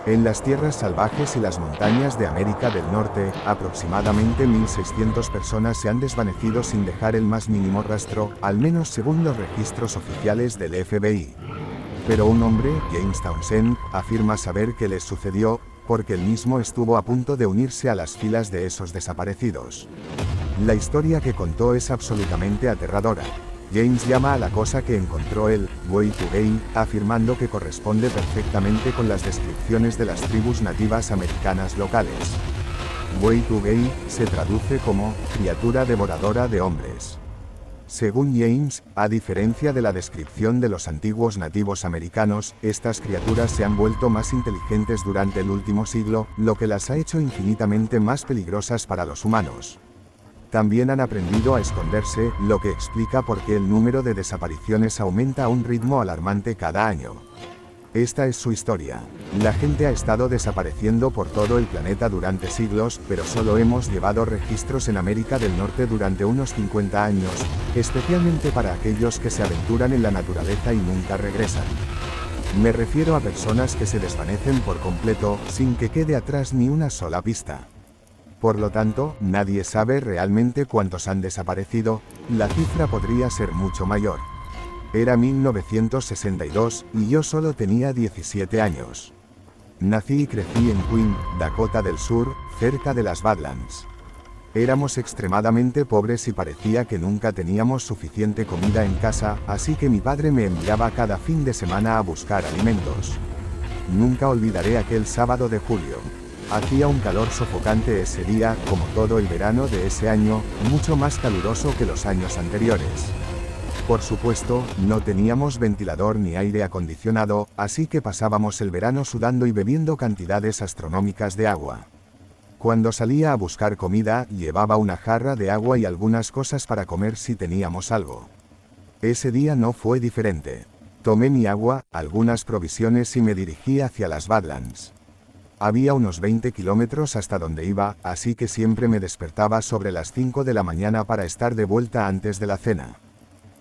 En las tierras salvajes y las montañas de América del Norte, aproximadamente 1.600 personas se han desvanecido sin dejar el más mínimo rastro, al menos según los registros oficiales del FBI. Pero un hombre, James Townsend, afirma saber qué les sucedió, porque él mismo estuvo a punto de unirse a las filas de esos desaparecidos. La historia que contó es absolutamente aterradora. James llama a la cosa que encontró el Way to Gay, afirmando que corresponde perfectamente con las descripciones de las tribus nativas americanas locales. Way to Gay se traduce como criatura devoradora de hombres. Según James, a diferencia de la descripción de los antiguos nativos americanos, estas criaturas se han vuelto más inteligentes durante el último siglo, lo que las ha hecho infinitamente más peligrosas para los humanos. También han aprendido a esconderse, lo que explica por qué el número de desapariciones aumenta a un ritmo alarmante cada año. Esta es su historia. La gente ha estado desapareciendo por todo el planeta durante siglos, pero solo hemos llevado registros en América del Norte durante unos 50 años, especialmente para aquellos que se aventuran en la naturaleza y nunca regresan. Me refiero a personas que se desvanecen por completo, sin que quede atrás ni una sola pista. Por lo tanto, nadie sabe realmente cuántos han desaparecido, la cifra podría ser mucho mayor. Era 1962, y yo solo tenía 17 años. Nací y crecí en Queen, Dakota del Sur, cerca de las Badlands. Éramos extremadamente pobres y parecía que nunca teníamos suficiente comida en casa, así que mi padre me enviaba cada fin de semana a buscar alimentos. Nunca olvidaré aquel sábado de julio. Hacía un calor sofocante ese día, como todo el verano de ese año, mucho más caluroso que los años anteriores. Por supuesto, no teníamos ventilador ni aire acondicionado, así que pasábamos el verano sudando y bebiendo cantidades astronómicas de agua. Cuando salía a buscar comida, llevaba una jarra de agua y algunas cosas para comer si teníamos algo. Ese día no fue diferente. Tomé mi agua, algunas provisiones y me dirigí hacia las Badlands. Había unos 20 kilómetros hasta donde iba, así que siempre me despertaba sobre las 5 de la mañana para estar de vuelta antes de la cena.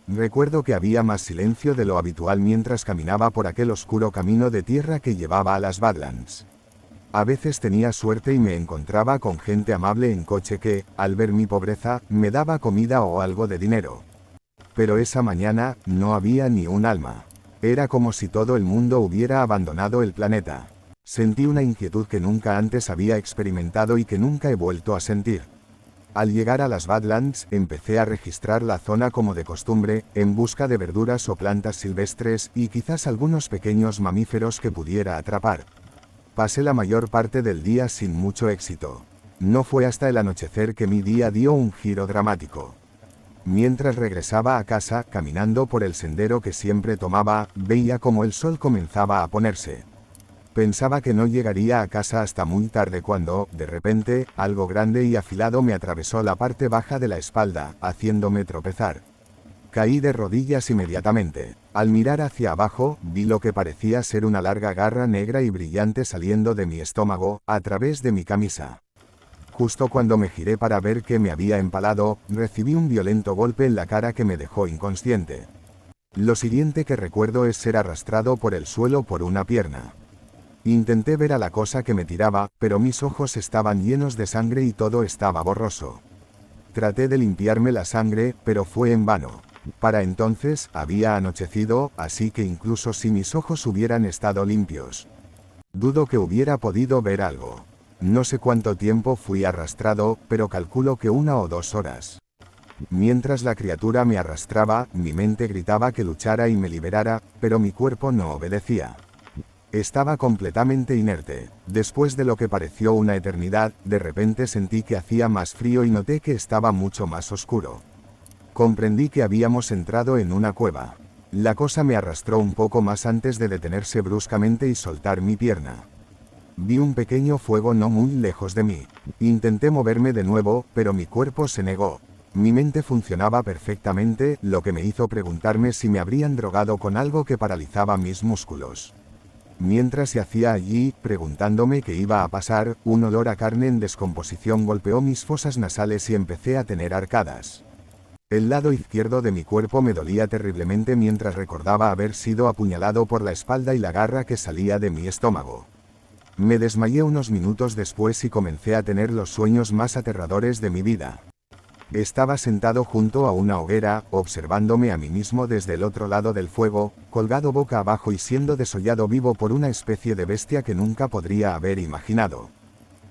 Recuerdo que había más silencio de lo habitual mientras caminaba por aquel oscuro camino de tierra que llevaba a las Badlands. A veces tenía suerte y me encontraba con gente amable en coche que, al ver mi pobreza, me daba comida o algo de dinero. Pero esa mañana, no había ni un alma. Era como si todo el mundo hubiera abandonado el planeta. Sentí una inquietud que nunca antes había experimentado y que nunca he vuelto a sentir. Al llegar a las Badlands, empecé a registrar la zona como de costumbre, en busca de verduras o plantas silvestres, y quizás algunos pequeños mamíferos que pudiera atrapar. Pasé la mayor parte del día sin mucho éxito. No fue hasta el anochecer que mi día dio un giro dramático. Mientras regresaba a casa, caminando por el sendero que siempre tomaba, veía como el sol comenzaba a ponerse. Pensaba que no llegaría a casa hasta muy tarde cuando, de repente, algo grande y afilado me atravesó la parte baja de la espalda, haciéndome tropezar. Caí de rodillas inmediatamente. Al mirar hacia abajo, vi lo que parecía ser una larga garra negra y brillante saliendo de mi estómago, a través de mi camisa. Justo cuando me giré para ver qué me había empalado, recibí un violento golpe en la cara que me dejó inconsciente. Lo siguiente que recuerdo es ser arrastrado por el suelo por una pierna. Intenté ver a la cosa que me tiraba, pero mis ojos estaban llenos de sangre y todo estaba borroso. Traté de limpiarme la sangre, pero fue en vano. Para entonces, había anochecido, así que incluso si mis ojos hubieran estado limpios, dudo que hubiera podido ver algo. No sé cuánto tiempo fui arrastrado, pero calculo que 1 o 2 horas. Mientras la criatura me arrastraba, mi mente gritaba que luchara y me liberara, pero mi cuerpo no obedecía. Estaba completamente inerte. Después de lo que pareció una eternidad, de repente sentí que hacía más frío y noté que estaba mucho más oscuro. Comprendí que habíamos entrado en una cueva. La cosa me arrastró un poco más antes de detenerse bruscamente y soltar mi pierna. Vi un pequeño fuego no muy lejos de mí. Intenté moverme de nuevo, pero mi cuerpo se negó. Mi mente funcionaba perfectamente, lo que me hizo preguntarme si me habrían drogado con algo que paralizaba mis músculos. Mientras yacía allí, preguntándome qué iba a pasar, un olor a carne en descomposición golpeó mis fosas nasales y empecé a tener arcadas. El lado izquierdo de mi cuerpo me dolía terriblemente mientras recordaba haber sido apuñalado por la espalda y la garra que salía de mi estómago. Me desmayé unos minutos después y comencé a tener los sueños más aterradores de mi vida. Estaba sentado junto a una hoguera, observándome a mí mismo desde el otro lado del fuego, colgado boca abajo y siendo desollado vivo por una especie de bestia que nunca podría haber imaginado.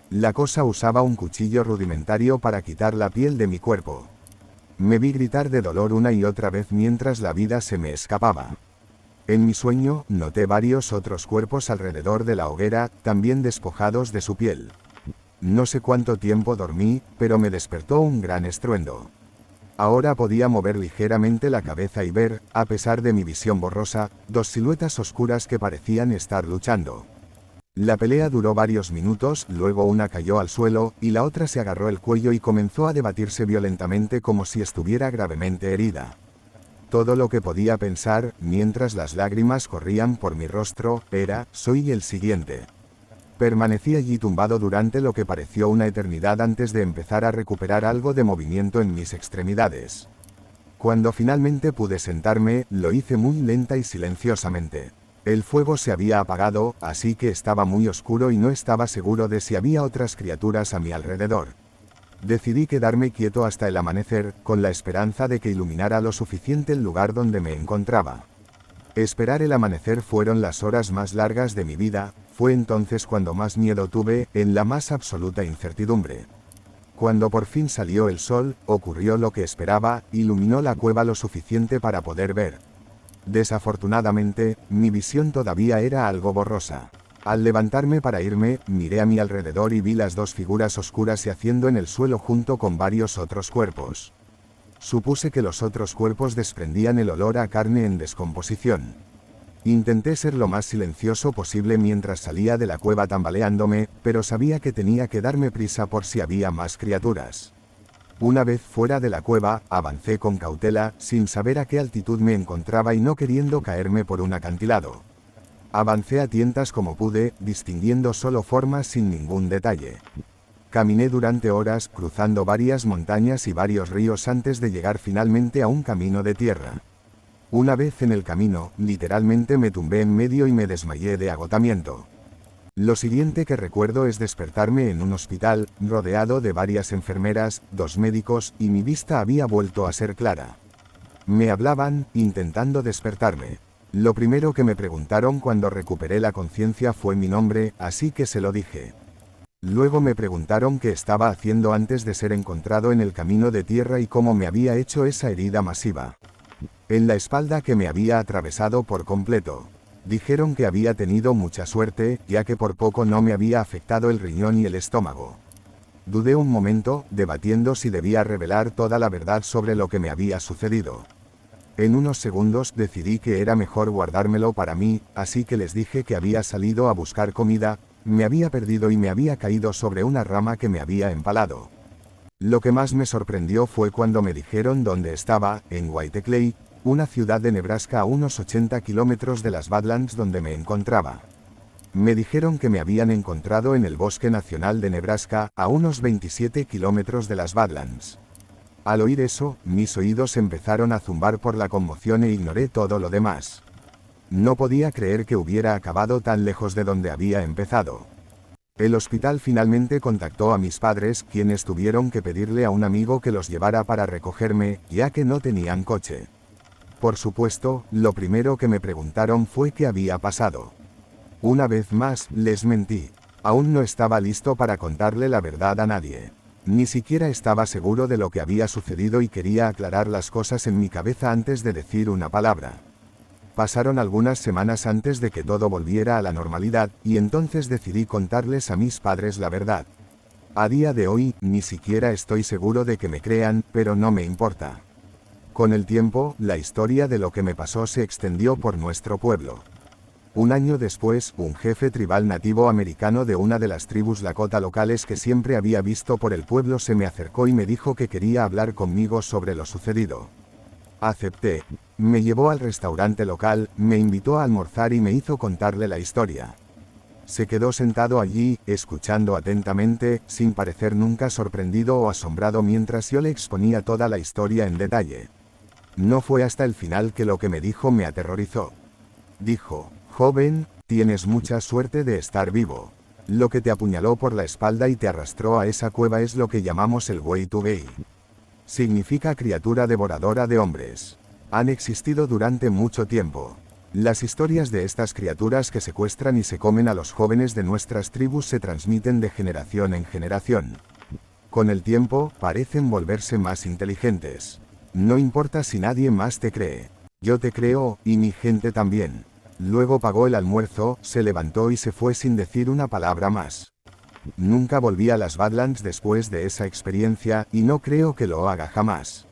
La cosa usaba un cuchillo rudimentario para quitar la piel de mi cuerpo. Me vi gritar de dolor una y otra vez mientras la vida se me escapaba. En mi sueño, noté varios otros cuerpos alrededor de la hoguera, también despojados de su piel. No sé cuánto tiempo dormí, pero me despertó un gran estruendo. Ahora podía mover ligeramente la cabeza y ver, a pesar de mi visión borrosa, dos siluetas oscuras que parecían estar luchando. La pelea duró varios minutos, luego una cayó al suelo, y la otra se agarró el cuello y comenzó a debatirse violentamente como si estuviera gravemente herida. Todo lo que podía pensar, mientras las lágrimas corrían por mi rostro, era, soy el siguiente. Permanecí allí tumbado durante lo que pareció una eternidad antes de empezar a recuperar algo de movimiento en mis extremidades. Cuando finalmente pude sentarme, lo hice muy lenta y silenciosamente. El fuego se había apagado, así que estaba muy oscuro y no estaba seguro de si había otras criaturas a mi alrededor. Decidí quedarme quieto hasta el amanecer, con la esperanza de que iluminara lo suficiente el lugar donde me encontraba. Esperar el amanecer fueron las horas más largas de mi vida, fue entonces cuando más miedo tuve, en la más absoluta incertidumbre. Cuando por fin salió el sol, ocurrió lo que esperaba, iluminó la cueva lo suficiente para poder ver. Desafortunadamente, mi visión todavía era algo borrosa. Al levantarme para irme, miré a mi alrededor y vi las dos figuras oscuras yaciendo en el suelo junto con varios otros cuerpos. Supuse que los otros cuerpos desprendían el olor a carne en descomposición. Intenté ser lo más silencioso posible mientras salía de la cueva tambaleándome, pero sabía que tenía que darme prisa por si había más criaturas. Una vez fuera de la cueva, avancé con cautela, sin saber a qué altitud me encontraba y no queriendo caerme por un acantilado. Avancé a tientas como pude, distinguiendo solo formas sin ningún detalle. Caminé durante horas, cruzando varias montañas y varios ríos antes de llegar finalmente a un camino de tierra. Una vez en el camino, literalmente me tumbé en medio y me desmayé de agotamiento. Lo siguiente que recuerdo es despertarme en un hospital, rodeado de varias enfermeras, 2 médicos, y mi vista había vuelto a ser clara. Me hablaban, intentando despertarme. Lo primero que me preguntaron cuando recuperé la conciencia fue mi nombre, así que se lo dije. Luego me preguntaron qué estaba haciendo antes de ser encontrado en el camino de tierra y cómo me había hecho esa herida masiva en la espalda que me había atravesado por completo. Dijeron que había tenido mucha suerte, ya que por poco no me había afectado el riñón y el estómago. Dudé un momento, debatiendo si debía revelar toda la verdad sobre lo que me había sucedido. En unos segundos decidí que era mejor guardármelo para mí, así que les dije que había salido a buscar comida, me había perdido y me había caído sobre una rama que me había empalado. Lo que más me sorprendió fue cuando me dijeron dónde estaba, en White Clay, una ciudad de Nebraska a unos 80 kilómetros de las Badlands donde me encontraba. Me dijeron que me habían encontrado en el Bosque Nacional de Nebraska, a unos 27 kilómetros de las Badlands. Al oír eso, mis oídos empezaron a zumbar por la conmoción e ignoré todo lo demás. No podía creer que hubiera acabado tan lejos de donde había empezado. El hospital finalmente contactó a mis padres, quienes tuvieron que pedirle a un amigo que los llevara para recogerme, ya que no tenían coche. Por supuesto, lo primero que me preguntaron fue qué había pasado. Una vez más, les mentí. Aún no estaba listo para contarle la verdad a nadie. Ni siquiera estaba seguro de lo que había sucedido y quería aclarar las cosas en mi cabeza antes de decir una palabra. Pasaron algunas semanas antes de que todo volviera a la normalidad, y entonces decidí contarles a mis padres la verdad. A día de hoy, ni siquiera estoy seguro de que me crean, pero no me importa. Con el tiempo, la historia de lo que me pasó se extendió por nuestro pueblo. Un año después, un jefe tribal nativo americano de una de las tribus Lakota locales que siempre había visto por el pueblo se me acercó y me dijo que quería hablar conmigo sobre lo sucedido. Acepté. Me llevó al restaurante local, me invitó a almorzar y me hizo contarle la historia. Se quedó sentado allí, escuchando atentamente, sin parecer nunca sorprendido o asombrado mientras yo le exponía toda la historia en detalle. No fue hasta el final que lo que me dijo me aterrorizó. Dijo: joven, tienes mucha suerte de estar vivo. Lo que te apuñaló por la espalda y te arrastró a esa cueva es lo que llamamos el Wei-to-Gei. Significa criatura devoradora de hombres. Han existido durante mucho tiempo. Las historias de estas criaturas que secuestran y se comen a los jóvenes de nuestras tribus se transmiten de generación en generación. Con el tiempo, parecen volverse más inteligentes. No importa si nadie más te cree. Yo te creo, y mi gente también. Luego pagó el almuerzo, se levantó y se fue sin decir una palabra más. Nunca volví a las Badlands después de esa experiencia, y no creo que lo haga jamás.